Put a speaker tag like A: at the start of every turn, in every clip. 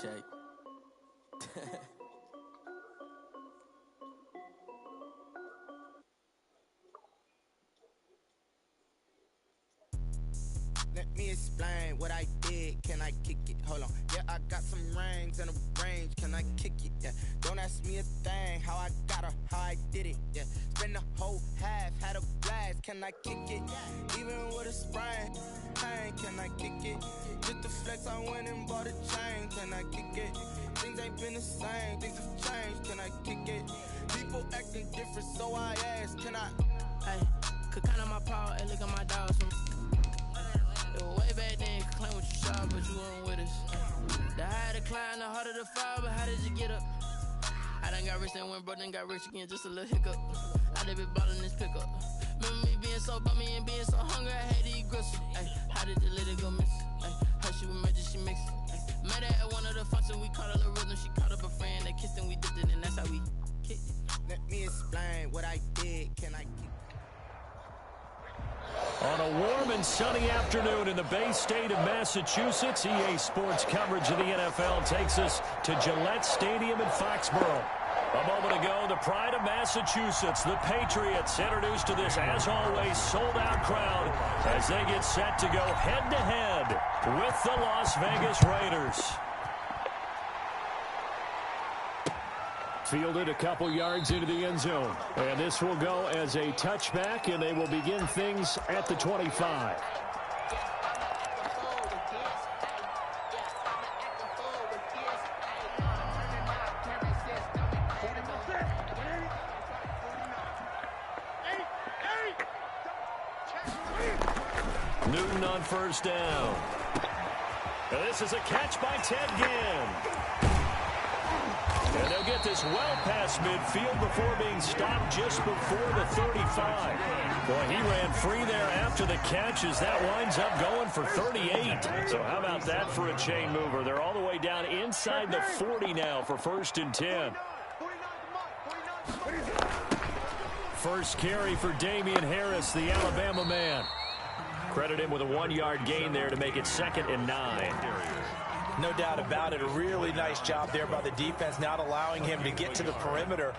A: check.
B: Let me explain what I did. Can I kick it? Hold on. Yeah, I got some rings and a range. Can I kick it? Yeah. Don't ask me a thing. How I got her, how I did it. Yeah. Spend the whole half, had a blast. Can I kick it? Even with a sprain. Pain, can I kick it? Just the flex, I went and bought a chain. Can I kick it? Things ain't been the same. Things have changed. Can I kick it? People acting different, so I ask. Can I?
C: Hey, could count on my power and look at my dogs. Way back then, you could claim what you saw, but you weren't with us. The higher the climb, the harder the fall, but how did you get up? I done got rich and went broke, then got rich again, just a little hiccup. I done been ballin' this pickup. Remember me being so bummy and being so hungry, I had to eat gristle. Ay, how did the lady go miss? Ay, how she emergency mix? Met her at one of the functions, we caught a little rhythm. She caught up a friend, they kissed and we dipped it, and that's how we kicked it.
B: Let me explain what I did. Can I kick it?
D: On a warm and sunny afternoon in the Bay State of Massachusetts, EA Sports coverage of the NFL takes us to Gillette Stadium in Foxborough. A moment ago, the pride of Massachusetts, the Patriots, introduced to this, as always, sold-out crowd as they get set to go head-to-head with the Las Vegas Raiders. Fielded a couple yards into the end zone. And this will go as a touchback, and they will begin things at the 25. Newton on first down. And this is a catch by Ted Ginn. And they'll get this well past midfield before being stopped just before the 35. Boy, he ran free there after the catch as that winds up going for 38. So how about that for a chain mover? They're all the way down inside the 40 now for 1st and 10. First carry for Damian Harris, the Alabama man. Credit him with a 1-yard gain there to make it 2nd and 9.
E: No doubt about it. A really nice job there by the defense, not allowing him to get to the perimeter.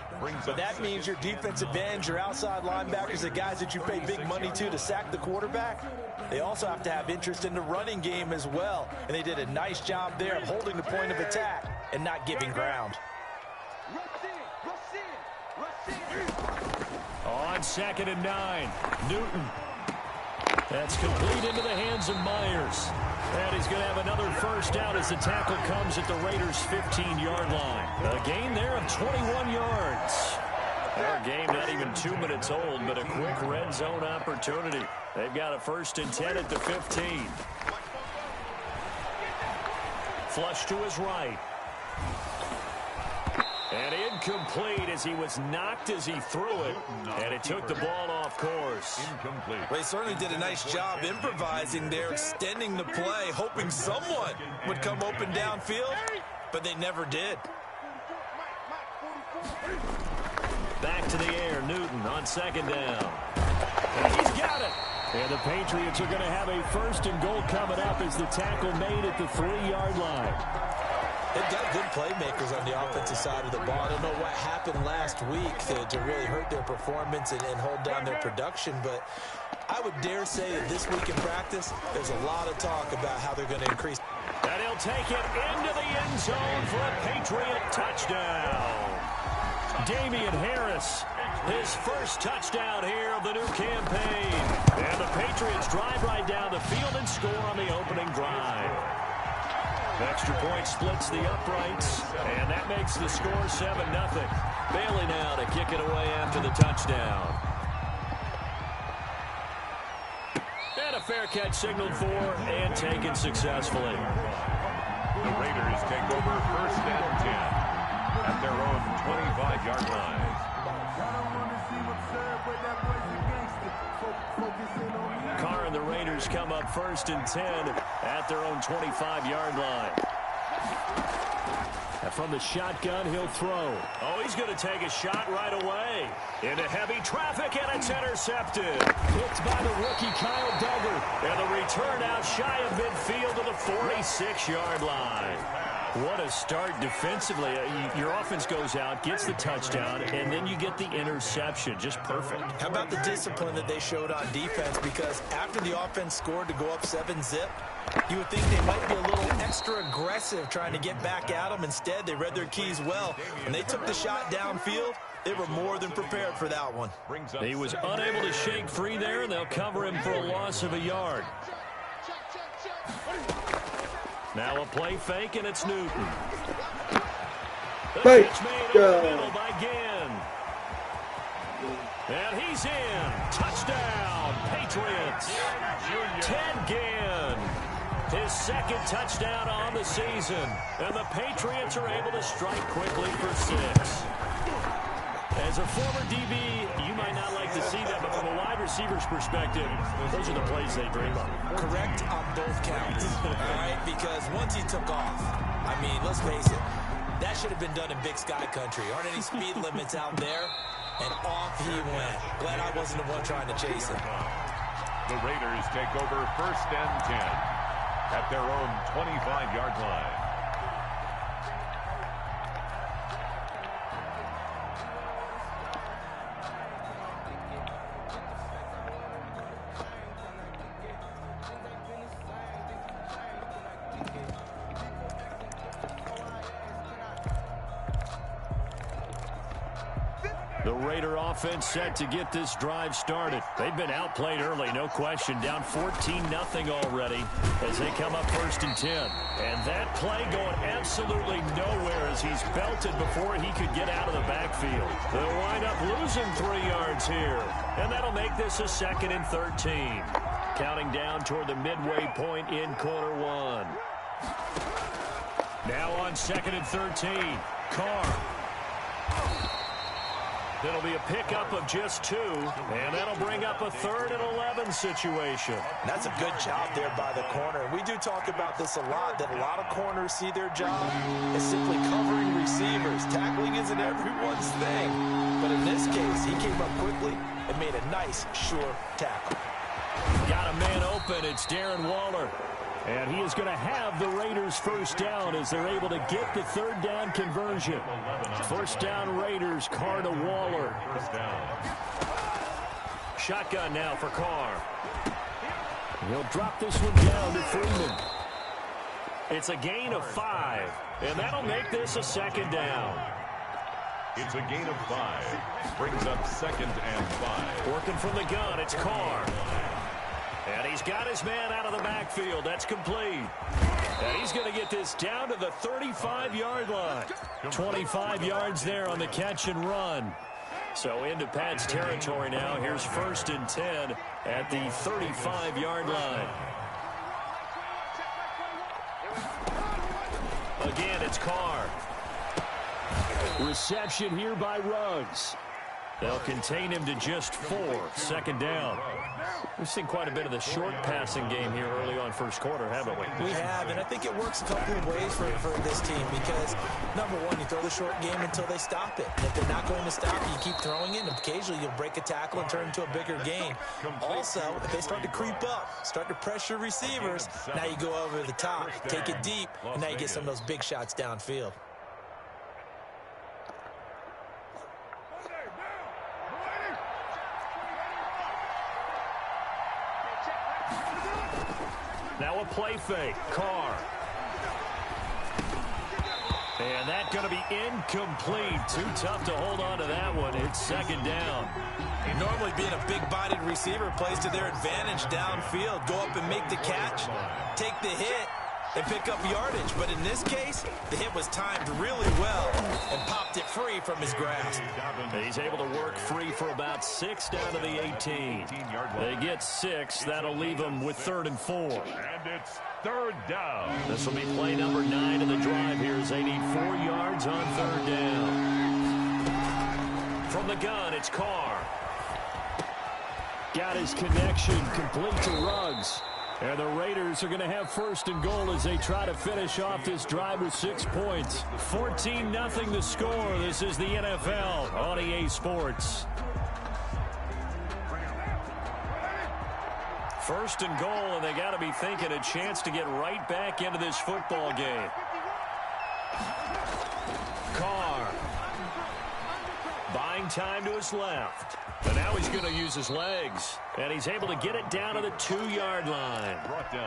E: But that means your defensive ends, your outside linebackers, the guys that you pay big money to sack the quarterback, they also have to have interest in the running game as well. And they did a nice job there of holding the point of attack and not giving ground.
D: On 2nd and 9, Newton. That's complete into the hands of Myers. And he's going to have another first down as the tackle comes at the Raiders' 15-yard line. A gain there of 21 yards. Our game not even 2 minutes old, but a quick red zone opportunity. They've got a 1st and 10 at the 15. Flush to his right. And incomplete as he was knocked as he threw it. And it took the ball off course.
E: Incomplete. Well, he certainly did a nice job improvising there, extending the play, hoping someone would come open downfield, but they never did.
D: Back to the air, Newton on 2nd down. And he's got it. And the Patriots are going to have a 1st and goal coming up as the tackle made at the 3-yard line.
E: They've got good playmakers on the offensive side of the ball. I don't know what happened last week to really hurt their performance and hold down their production, but I would dare say that this week in practice, there's a lot of talk about how they're going to increase.
D: And he'll take it into the end zone for a Patriot touchdown. Damian Harris, his first touchdown here of the new campaign. And the Patriots drive right down the field and score on the opening drive. Extra point splits the uprights, and that makes the score 7-0. Bailey now to kick it away after the touchdown. And a fair catch signaled for and taken successfully.
F: The Raiders take over 1st and 10 at their own 25-yard line.
D: Carr and the Raiders come up 1st and 10 at their own 25-yard line. And from the shotgun, he'll throw. Oh, he's going to take a shot right away. Into heavy traffic, and it's intercepted. Picked by the rookie Kyle Duggar. And the return out shy of midfield to the 46-yard line. What a start defensively. Your offense goes out, gets the touchdown, and then you get the interception. Just perfect.
E: How about the discipline that they showed on defense? Because after the offense scored to go up 7-zip, you would think they might be a little extra aggressive trying to get back at them. Instead, they read their keys well. When they took the shot downfield, they were more than prepared for that one.
D: He was unable to shake free there, and they'll cover him for a loss of a yard. Now a play fake, and it's Newton. The pitch made over the middle by Ginn. And he's in. Touchdown, Patriots. Ted Ginn. His second touchdown on the season. And the Patriots are able to strike quickly for 6. As a former DB, you might not like to see that, but from a wide receiver's perspective, those are the plays they dream of.
E: Correct on both counts, all right? Because once he took off, I mean, let's face it, that should have been done in Big Sky Country. Aren't any speed limits out there? And off he went. Glad I wasn't the one trying to chase him.
F: The Raiders take over 1st and 10 at their own 25-yard line.
D: The Raider offense set to get this drive started. They've been outplayed early, no question. Down 14-0 already as they come up 1st and 10. And that play going absolutely nowhere as he's belted before he could get out of the backfield. They'll wind up losing 3 yards here. And that'll make this a 2nd and 13. Counting down toward the midway point in quarter 1. Now on 2nd and 13. Carr. It'll be a pickup of just 2, and that'll bring up a 3rd and 11 situation.
E: That's a good job there by the corner. We do talk about this a lot, that a lot of corners see their job as simply covering receivers. Tackling isn't everyone's thing. But in this case, he came up quickly and made a nice, sure tackle.
D: Got a man open. It's Darren Waller. And he is going to have the Raiders 1st down as they're able to get the 3rd down conversion. 1st down Raiders, Carr to Waller. Shotgun now for Carr. He'll drop this one down to Freeman. It's a gain of 5, and that'll make this a 2nd down.
F: It's a gain of 5. Brings up 2nd and 5.
D: Working from the gun, it's Carr. And he's got his man out of the backfield. That's complete. And he's going to get this down to the 35-yard line. 25 yards there on the catch and run. So into Pat's territory now. Here's 1st and 10 at the 35-yard line. Again, it's Carr. Reception here by Ruggs. They'll contain him to just 4. 2nd down. We've seen quite a bit of the short passing game here early on 1st quarter, haven't we?
E: We have, and I think it works a couple of ways for this team because, number one, you throw the short game until they stop it. And if they're not going to stop it, you keep throwing it, and occasionally you'll break a tackle and turn it into a bigger gain. Also, if they start to creep up, start to pressure receivers, now you go over the top, take it deep, and now you get some of those big shots downfield.
D: Now a play fake. Carr. And that's going to be incomplete. Too tough to hold on to that one. It's 2nd down.
E: Normally being a big-bodied receiver plays to their advantage downfield. Go up and make the catch, take the hit, and pick up yardage. But in this case, the hit was timed really well and popped it free from his grasp.
D: He's able to work free for about 6 down to the 18. They get 6. That'll leave them with 3rd and 4.
F: And it's 3rd down.
D: This will be play number 9 of the drive here as they need 4 yards on 3rd down. From the gun, it's Carr. Got his connection complete to Ruggs. And the Raiders are going to have 1st and goal as they try to finish off this drive with 6 points. 14-0 the score. This is the NFL on EA Sports. 1st and goal, and they got to be thinking a chance to get right back into this football game. Playing time to his left. And now he's going to use his legs. And he's able to get it down to the 2-yard line.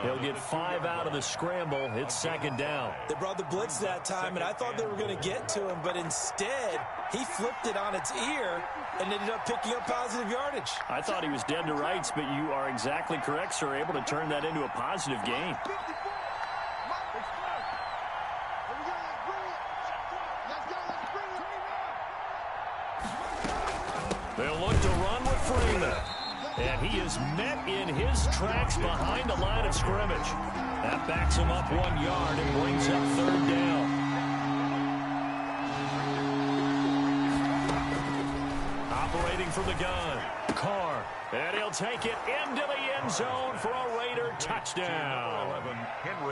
D: He'll get 5 out of the scramble. It's second down.
E: They brought the blitz that time, and I thought they were going to get to him, but instead he flipped it on its ear and ended up picking up positive yardage.
D: I thought he was dead to rights, but you are exactly correct, sir. Able to turn that into a positive gain. They'll look to run with Freeman. And he is met in his tracks behind the line of scrimmage. That backs him up 1 yard and brings up third down. Operating from the gun, Carr. And he'll take it into the end zone for a Raider touchdown.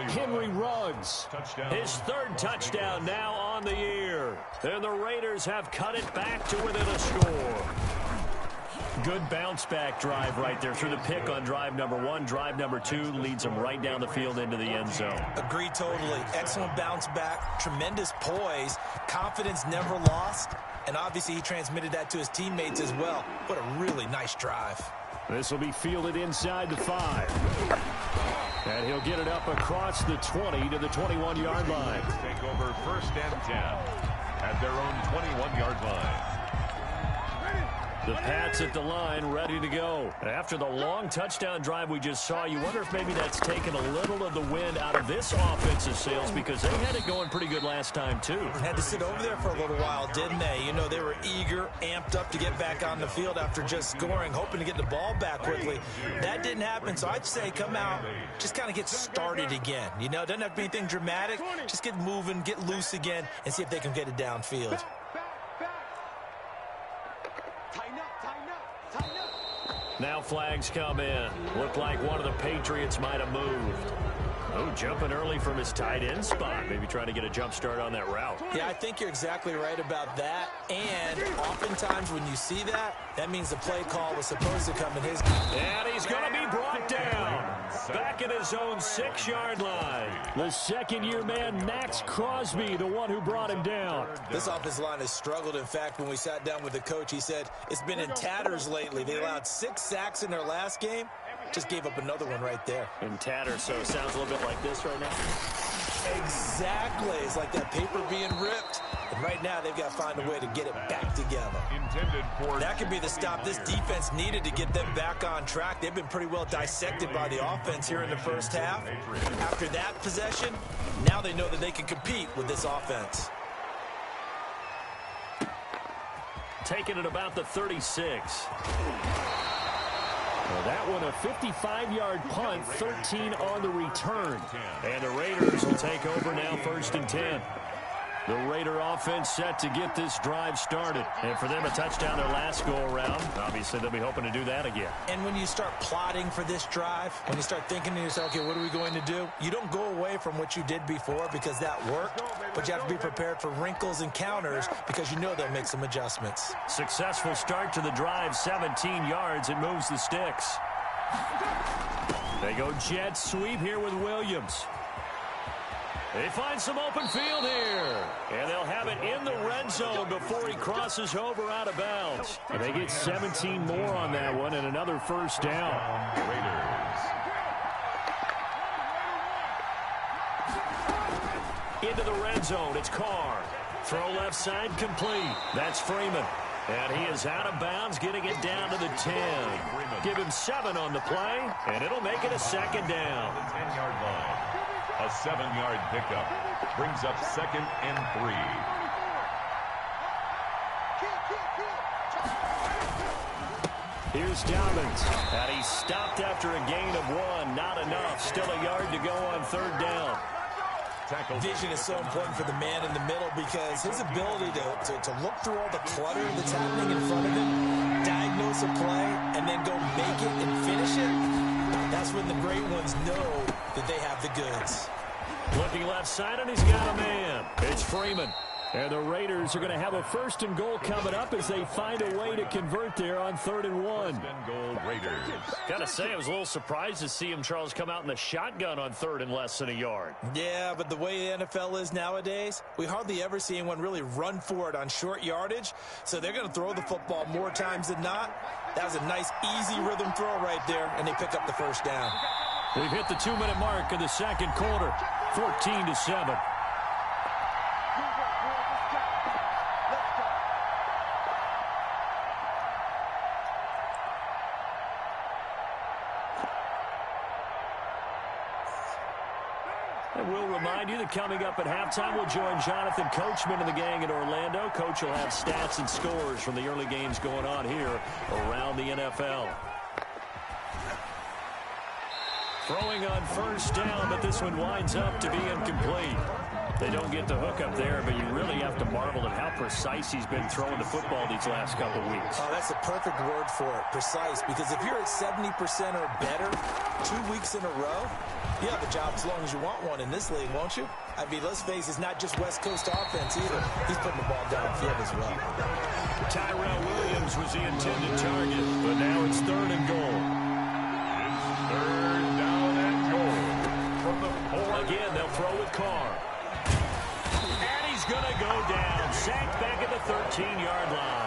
D: Henry Ruggs. His 3rd touchdown now on the year. And the Raiders have cut it back to within a score. Good bounce-back drive right there through the pick on drive number 1. Drive number 2 leads them right down the field into the end zone.
E: Agree totally. Excellent bounce back, tremendous poise, confidence never lost, and obviously he transmitted that to his teammates as well. What a really nice drive.
D: This will be fielded inside the 5. And he'll get it up across the 20 to the 21-yard line.
F: Take over 1st and 10 at their own 21-yard line.
D: The Pats at the line, ready to go. After the long touchdown drive we just saw, you wonder if maybe that's taken a little of the wind out of this offensive sails, because they had it going pretty good last time, too.
E: Had to sit over there for a little while, didn't they? You know, they were eager, amped up to get back on the field after just scoring, hoping to get the ball back quickly. That didn't happen, so I'd say come out, just kind of get started again. You know, it doesn't have to be anything dramatic. Just get moving, get loose again, and see if they can get it downfield.
D: Now flags come in. Looked like one of the Patriots might have moved. Oh, jumping early from his tight end spot. Maybe trying to get a jump start on that route.
E: Yeah, I think you're exactly right about that. And oftentimes when you see that, that means the play call was supposed to come in his.
D: And he's going to be brought down. Back at his own 6-yard line. The second-year man, Max Crosby, the one who brought him down.
E: This offensive line has struggled. In fact, when we sat down with the coach, he said it's been in tatters lately. They allowed 6 sacks in their last game. Just gave up another one right there.
D: In tatters, so it sounds a little bit like this right now.
E: Exactly. It's like that paper being ripped. And right now, they've got to find a way to get it back together. That could be the stop this defense needed to get them back on track. They've been pretty well dissected by the offense here in the first half. After that possession, now they know that they can compete with this offense.
D: Taking it about the 36. Well, that one a 55-yard punt, 13 on the return. And the Raiders will take over now 1st and 10. The Raider offense set to get this drive started. And for them, a touchdown their last go-around. Obviously, they'll be hoping to do that again.
E: And when you start plotting for this drive, when you start thinking to yourself, okay, what are we going to do? You don't go away from what you did before because that worked, but you have to be prepared for wrinkles and counters because you know they'll make some adjustments.
D: Successful start to the drive, 17 yards. It moves the sticks. They go jet sweep here with Williams. They find some open field here. And they'll have it in the red zone before he crosses over out of bounds. And they get 17 more on that one and another 1st down.
F: Raiders.
D: Into the red zone. It's Carr. Throw left side complete. That's Freeman. And he is out of bounds, getting it down to the 10. Give him 7 on the play, and it'll make it a 2nd down.
F: The 10-yard line. A 7-yard pickup brings up 2nd and 3.
D: Here's Dobbins. And he stopped after a gain of 1. Not enough. Still a yard to go on 3rd down.
E: Vision is so important for the man in the middle because his ability to look through all the clutter that's happening in front of him, diagnose a play, and then go make it and finish it, that's when the great ones know that they have the goods.
D: Looking left side, and he's got a man. It's Freeman. And the Raiders are going to have a 1st and goal coming up as they find a way to convert there on 3rd and 1.
F: 1st and goal Raiders.
D: Got to say, I was a little surprised to see him, Charles, come out in the shotgun on 3rd and less than a yard.
E: Yeah, but the way the NFL is nowadays, we hardly ever see anyone really run for it on short yardage. So they're going to throw the football more times than not. That was a nice, easy rhythm throw right there, and they pick up the 1st down.
D: We've hit the 2-minute mark of the 2nd quarter, 14-7. And we'll remind you that coming up at halftime, we'll join Jonathan Coachman and the gang in Orlando. Coach will have stats and scores from the early games going on here around the NFL. Throwing on 1st down, but this one winds up to be incomplete. They don't get the hook up there, but you really have to marvel at how precise he's been throwing the football these last couple weeks.
E: Oh, that's the perfect word for it, precise, because if you're at 70% or better 2 weeks in a row, you have a job as long as you want one in this league, won't you? I mean, let's face it, it's not just West Coast offense either. He's putting the ball downfield as well.
D: Tyrell Williams was the intended target, but now it's 3rd and goal.
F: It's 3rd down and goal from the 4.
D: Again, they'll throw with Carr. And he's going to go down. Sacked back at the 13-yard line.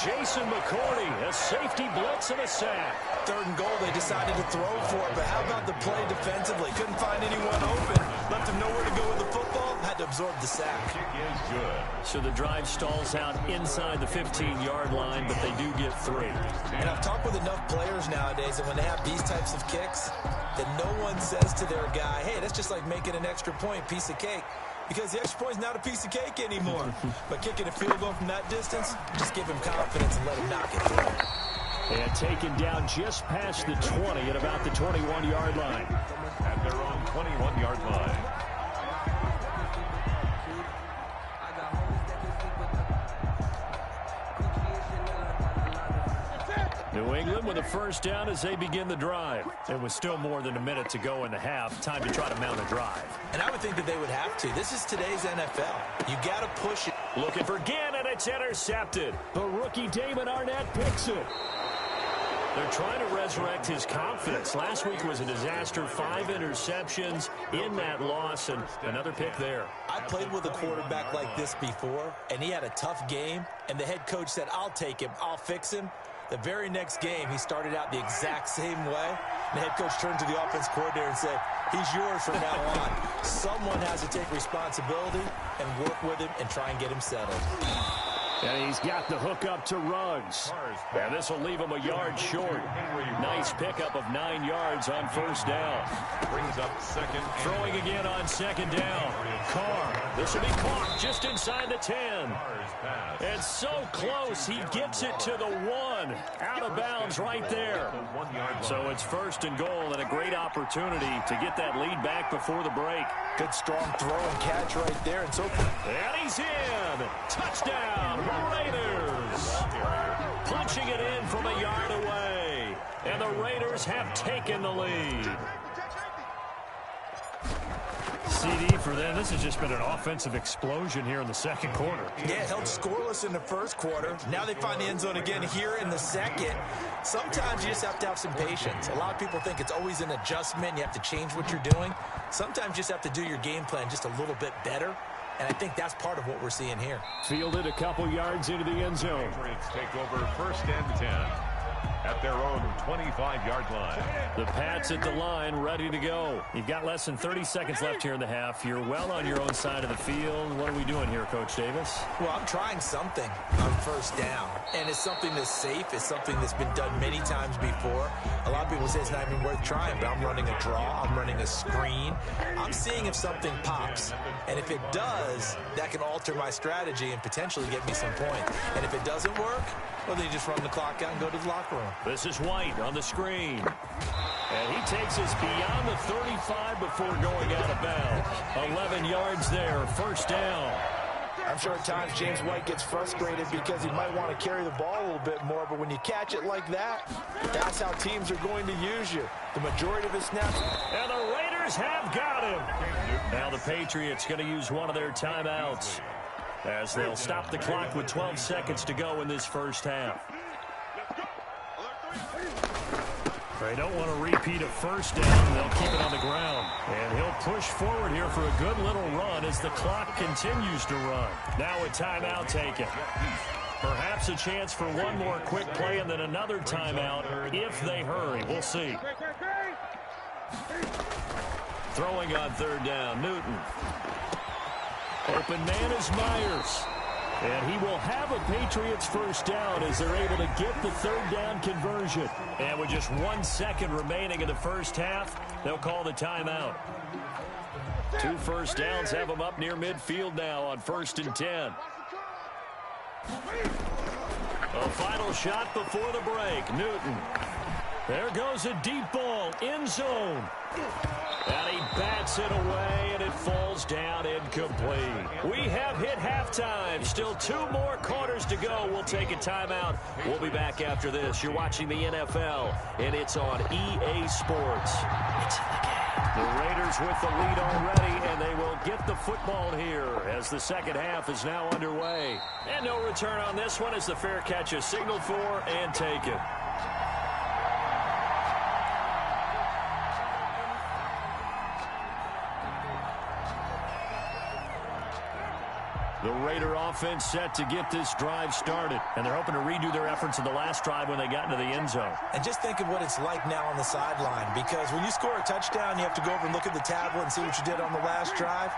D: Jason McCourty, a safety blitz and a sack.
E: 3rd and goal, they decided to throw for it, but how about the play defensively? Couldn't find anyone open. Left him nowhere to go with the football. Had to absorb the sack.
F: Kick is good.
D: So the drive stalls out inside the 15-yard line, but they do get 3.
E: And I've talked with enough players nowadays that when they have these types of kicks, that no one says to their guy, hey, that's just like making an extra point, piece of cake. Because the extra point is not a piece of cake anymore. But kicking a field goal from that distance, just give him confidence and let him knock it through.
D: And taken down just past the 20 at about the 21-yard line.
F: At their own 21-yard line.
D: New England with a 1st down as they begin the drive. And with still more than a minute to go in the half, time to try to mount a drive.
E: And I would think that they would have to. This is today's NFL. You got to push it.
D: Looking for Ginn, and it's intercepted. The rookie Damon Arnett picks it. They're trying to resurrect his confidence. Last week was a disaster. 5 interceptions in that loss, and another pick there.
E: I played with a quarterback like this before, and he had a tough game, and the head coach said, I'll take him, I'll fix him. The very next game, he started out the exact same way. The head coach turned to the offense coordinator and said, he's yours from now on. Someone has to take responsibility and work with him and try and get him settled.
D: And he's got the hook up to Ruggs. And this will leave him a yard short. Nice pickup of 9 yards on 1st down.
F: Brings up 2nd.
D: Throwing again on 2nd down. Carr. This will be caught just inside the 10. And so close, he gets it to the 1. Out of bounds right there. So it's 1st and goal, and a great opportunity to get that lead back before the break.
E: Good strong throw and catch right there.
D: And he's in. Touchdown, Raiders. Punching it in from a yard away. And the Raiders have taken the lead. CD for them. This has just been an offensive explosion here in the 2nd quarter.
E: Yeah, held scoreless in the 1st quarter. Now they find the end zone again here in the 2nd. Sometimes you just have to have some patience. A lot of people think it's always an adjustment. You have to change what you're doing. Sometimes you just have to do your game plan just a little bit better. And I think that's part of what we're seeing here.
D: Fielded a couple yards into the end zone.
F: Patriots take over 1st and 10 at their own 25-yard line.
D: The Pats at the line, ready to go. You've got less than 30 seconds left here in the half. You're well on your own side of the field. What are we doing here, Coach Davis?
E: Well, I'm trying something on 1st down. And it's something that's safe. It's something that's been done many times before. A lot of people say it's not even worth trying, but I'm running a draw. I'm running a screen. I'm seeing if something pops. And if it does, that can alter my strategy and potentially get me some points. And if it doesn't work, well, then you just run the clock out and go to the locker room.
D: This is White on the screen. And he takes us beyond the 35 before going out of bounds. 11 yards there, 1st down.
E: I'm sure at times James White gets frustrated because he might want to carry the ball a little bit more, but when you catch it like that, that's how teams are going to use you. The majority of his snaps.
D: And the Raiders have got him. Now the Patriots going to use one of their timeouts. as they'll stop the clock with 12 seconds to go in this first half. They don't want to repeat a first down. They'll keep it on the ground. And he'll push forward here for a good little run as the clock continues to run. Now a timeout taken. Perhaps a chance for one more quick play and then another timeout if they hurry. We'll see. Throwing on third down, Newton. Open man is Myers. And he will have a Patriots first down as they're able to get the third down conversion. And with just 1 second remaining in the first half, they'll call the timeout. 2 first downs have them up near midfield now on 1st and 10. A final shot before the break. Newton. There goes a deep ball. End zone. And he bats it away, and it falls down incomplete. We have hit halftime. Still 2 more quarters to go. We'll take a timeout. We'll be back after this. You're watching the NFL, and it's on EA Sports. It's in the game. The Raiders with the lead already, and they will get the football here as the second half is now underway. And no return on this one as the fair catch is signaled for and taken. The Raider offense set to get this drive started. And they're hoping to redo their efforts in the last drive when they got into the end zone.
E: And just think of what it's like now on the sideline. Because when you score a touchdown, you have to go over and look at the tablet and see what you did on the last drive.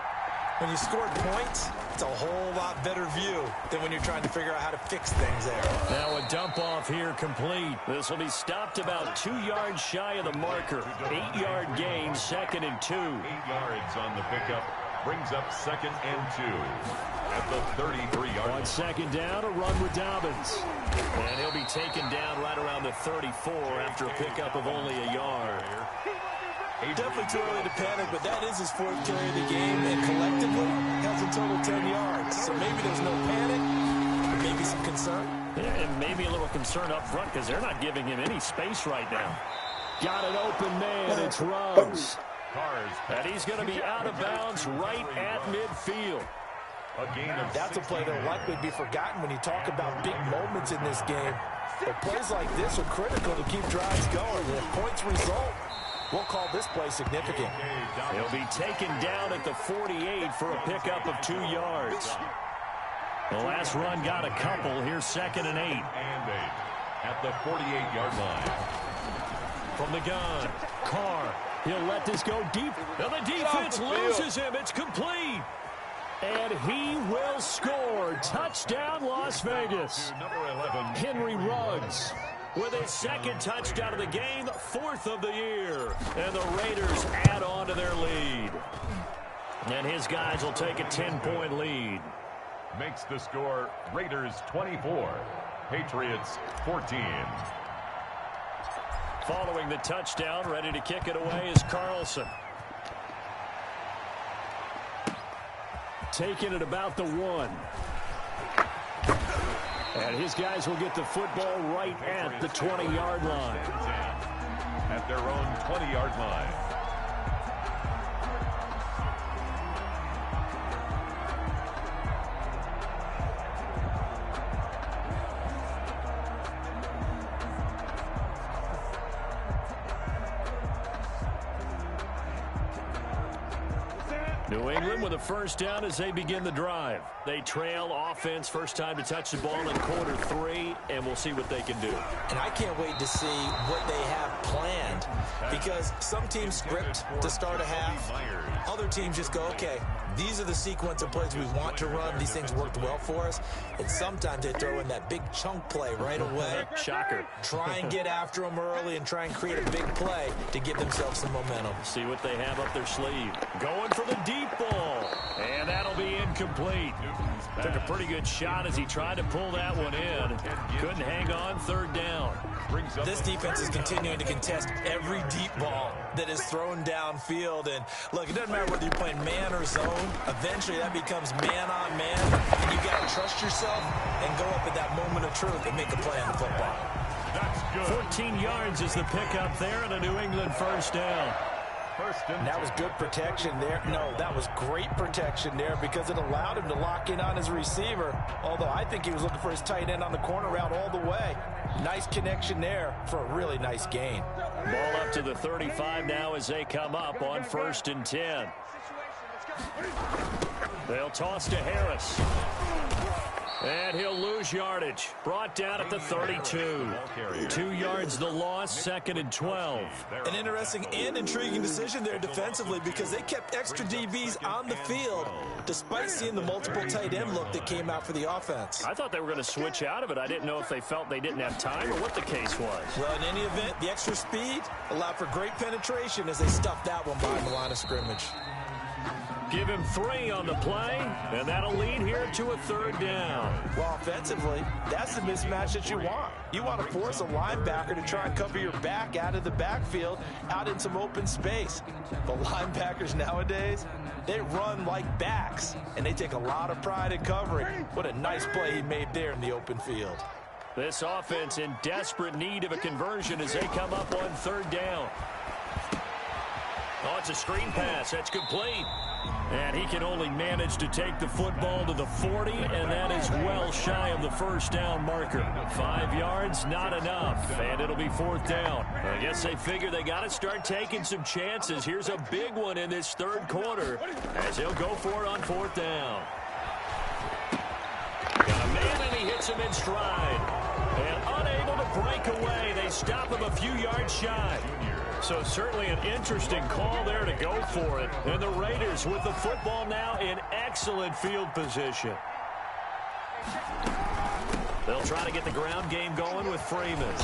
E: When you scored points, it's a whole lot better view than when you're trying to figure out how to fix things there.
D: Now a dump off here complete. This will be stopped about 2 yards shy of the marker. 8-yard gain, 2nd and 2.
F: 8 yards on the pickup. Brings up 2nd and 2 at the 33-yard line.
D: 1 second down, a run with Dobbins. And he'll be taken down right around the 34 after a pickup of only a yard.
E: Definitely too early to panic, but that is his 4th carry of the game, and collectively has a total 10 yards. So maybe there's no panic, but maybe some concern.
D: Yeah, and maybe a little concern up front because they're not giving him any space right now. Got an open man, it's Ruggs. And he's going to be out of bounds right at midfield.
E: That's a play that will likely be forgotten when you talk about big moments in this game. But plays like this are critical to keep drives going. And if points result, we'll call this play significant.
D: He'll be taken down at the 48 for a pickup of 2 yards. The last run got a couple. Here's 2nd and 8.
F: At the 48-yard line.
D: From the gun, Carr. He'll let this go deep. And the defense loses him. It's complete. And he will score. Touchdown, Las Vegas. Henry Ruggs with his 2nd touchdown of the game, 4th of the year. And the Raiders add on to their lead. And his guys will take a 10-point lead.
F: Makes the score Raiders 24, Patriots 14.
D: Following the touchdown, ready to kick it away is Carlson. Taking it about the 1. And his guys will get the football right at the 20-yard line.
F: At their own 20-yard line.
D: New England with a first down as they begin the drive. They trail offense, first time to touch the ball in quarter 3, and we'll see what they can do.
E: And I can't wait to see what they have planned, because some teams script to start a half. Other teams just go, okay, these are the sequence of plays we want to run. These things worked well for us. And sometimes they throw in that big chunk play right away.
D: Shocker.
E: Try and get after them early and try and create a big play to give themselves some momentum.
D: See what they have up their sleeve. Going for the deep ball. And that'll be incomplete. Took a pretty good shot as he tried to pull that one in. Couldn't hang on, 3rd down.
E: This defense is continuing to contest every deep ball that is thrown downfield. And look, it doesn't matter whether you're playing man or zone. Eventually that becomes man on man. And you got to trust yourself and go up at that moment of truth and make a play on the football.
F: That's good.
D: 14 yards is the pickup there and a New England first down.
E: And that was good protection there. No, that was great protection there because it allowed him to lock in on his receiver. Although I think he was looking for his tight end on the corner route all the way. Nice connection there for a really nice gain.
D: Ball up to the 35 now as they come up on 1st and 10. They'll toss to Harris. And he'll lose yardage. Brought down at the 32. 2 yards the loss, 2nd and 12.
E: An interesting and intriguing decision there defensively because they kept extra DBs on the field despite seeing the multiple tight end look that came out for the offense.
D: I thought they were going to switch out of it. I didn't know if they felt they didn't have time or what the case was.
E: Well, in any event, the extra speed allowed for great penetration as they stuffed that one behind the line of scrimmage.
D: Give him 3 on the play, and that'll lead here to a 3rd down.
E: Well, offensively, that's the mismatch that you want. You want to force a linebacker to try and cover your back out of the backfield, out in some open space. The linebackers nowadays, they run like backs, and they take a lot of pride in covering. What a nice play he made there in the open field.
D: This offense in desperate need of a conversion as they come up on 3rd down. Oh, it's a screen pass. That's complete. And he can only manage to take the football to the 40, and that is well shy of the 1st down marker. 5 yards, not enough, and it'll be 4th down. I guess they figure they got to start taking some chances. Here's a big one in this 3rd quarter as he'll go for it on 4th down. Got a man, and he hits him in stride. And unable to break away, they stop him a few yards shy. So certainly an interesting call there to go for it. And the Raiders with the football now in excellent field position. They'll try to get the ground game going with Freeman.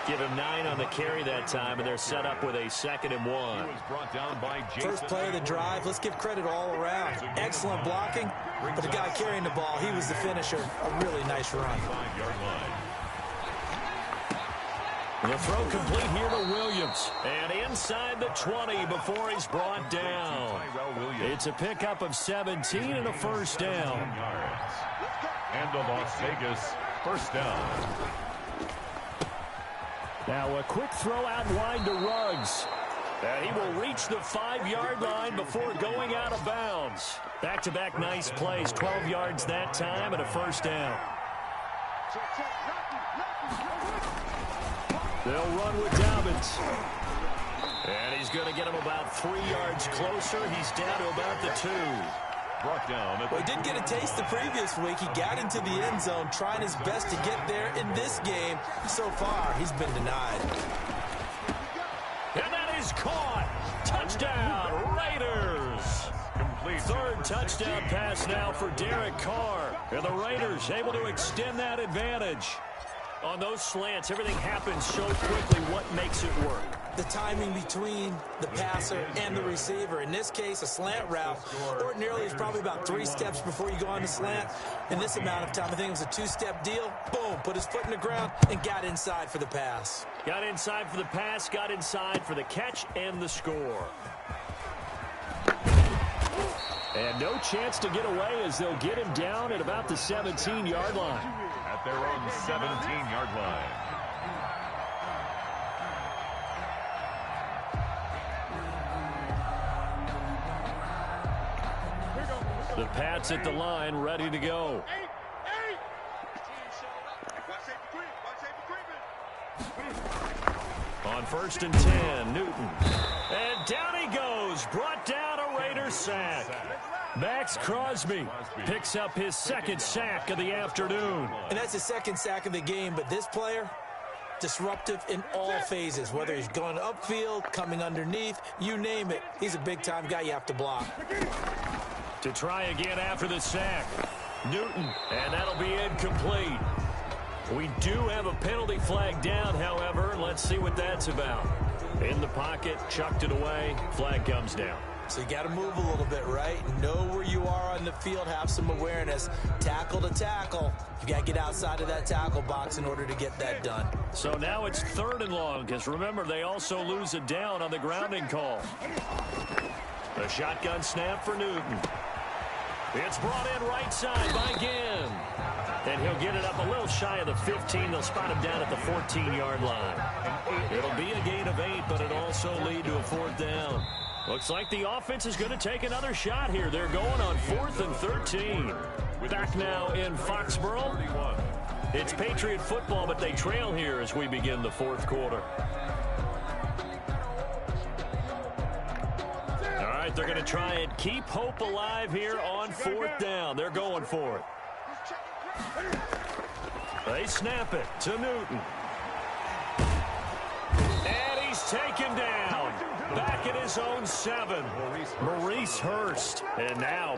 D: Give him 9 on the carry that time, and they're set up with a 2nd and 1.
E: First play of the drive, let's give credit all around. Excellent blocking, but the guy carrying the ball, he was the finisher. A really nice run.
D: The throw complete here to Williams. And inside the 20 before he's brought down. It's a pickup of 17 and a 1st down.
F: And the Las Vegas 1st down.
D: Now a quick throw out wide to Ruggs. And he will reach the 5-yard line before going out of bounds. Back-to-back nice plays. 12 yards that time and a 1st down. They'll run with Dobbins. And he's going to get him about 3 yards closer. He's down to about the 2.
F: Brought down.
E: Well, he did get a taste the previous week. He got into the end zone, trying his best to get there in this game. So far, he's been denied.
D: And that is caught. Touchdown, Raiders.
F: Complete.
D: 3rd touchdown pass now for Derek Carr. And the Raiders able to extend that advantage. On those slants, everything happens so quickly. What makes it work?
E: The timing between the passer and the receiver. In this case, a slant route ordinarily is probably about 3 steps before you go on the slant. In this amount of time, I think it was a 2-step deal. Boom, put his foot in the ground and got inside for the pass.
D: Got inside for the pass, got inside for the catch and the score. And no chance to get away as they'll get him down at about the 17-yard line.
F: At their own 17-yard line.
D: The Pats at the line, ready to go. On 1st and 10, Newton. And down he goes, brought down a Raiders sack. Max Crosby picks up his 2nd sack of the afternoon.
E: And that's his 2nd sack of the game, but this player, disruptive in all phases, whether he's going upfield, coming underneath, you name it. He's a big-time guy you have to block.
D: To try again after the sack, Newton, and that'll be incomplete. We do have a penalty flag down, however. Let's see what that's about. In the pocket, chucked it away, flag comes down.
E: So you got to move a little bit, right? Know where you are on the field, have some awareness. Tackle to tackle. You got to get outside of that tackle box in order to get that done.
D: So now it's 3rd and long, because remember, they also lose it down on the grounding call. The shotgun snap for Newton. It's brought in right side by Ginn. And he'll get it up a little shy of the 15. They'll spot him down at the 14-yard line. It'll be a gain of 8, but it all this will lead to a 4th down. Looks like the offense is going to take another shot here. They're going on 4th and 13. Back now in Foxborough. It's Patriot football, but they trail here as we begin the 4th quarter. All right, they're going to try and keep hope alive here on 4th down. They're going for it. They snap it to Newton. And he's taken down. Back at his own 7. Maurice Hurst. And now,